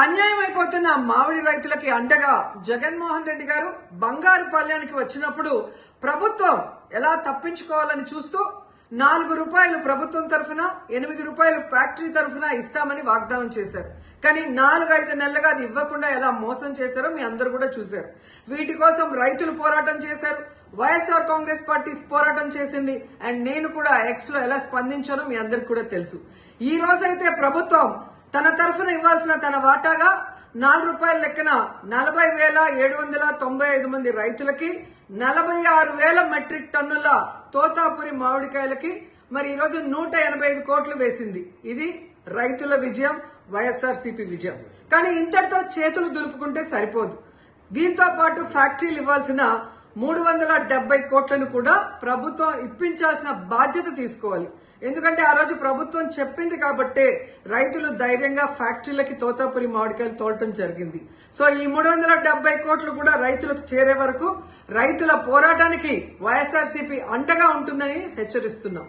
అన్యాయం అయిపోతున్న మామిడి రైతులకి అండగా జగన్మోహన్ రెడ్డి గారు బంగారు పల్లెనికి వచ్చినప్పుడు ప్రభుత్వం ఎలా తప్పించుకోవాలని చూస్తూ ₹4 ప్రభుత్వం తరఫున ₹8 ఫ్యాక్టరీ తరఫున ఇస్తామని వాగ్దానం చేశారు. కానీ 4-5 నెలలుగా అది ఇవ్వకుండా ఎలా మోసం చేశారో మీ అందరూ కూడా చూశారు. వీటి కోసం రైతులు పోరాటం చేశారు, వైఎస్ఆర్ కాంగ్రెస్ పార్టీ పోరాటం చేసింది. అండ్ నేను కూడా ఎక్స్ లో ఎలా స్పందించానో మీ అందరికి కూడా తెలుసు. ఈ రోజైతే ప్రభుత్వం తన తరఫున ఇవ్వాల్సిన తన వాటాగా ₹4 లెక్కన 40,795 మంది రైతులకి 46,000 మెట్రిక్ టన్నుల తోతాపురి మామిడికాయలకి మరి ఈ రోజు 185 కోట్లు వేసింది. ఇది రైతుల విజయం, వైఎస్ఆర్సీపీ విజయం. కానీ ఇంతటితో చేతులు దులుపుకుంటే సరిపోదు. దీంతో పాటు ఫ్యాక్టరీలు ఇవ్వాల్సిన 370 కోట్లను కూడా ప్రభుత్వం ఇప్పించాల్సిన బాధ్యత తీసుకోవాలి. ఎందుకంటే ఆ రోజు ప్రభుత్వం చెప్పింది కాబట్టే రైతులు ధైర్యంగా ఫ్యాక్టరీలకి తోతాపురి మామిడికాయలు తోలటం జరిగింది. సో ఈ 370 కోట్లు కూడా రైతులకు చేరే వరకు రైతుల పోరాటానికి వైఎస్ఆర్సీపీ అండగా ఉంటుందని హెచ్చరిస్తున్నాం.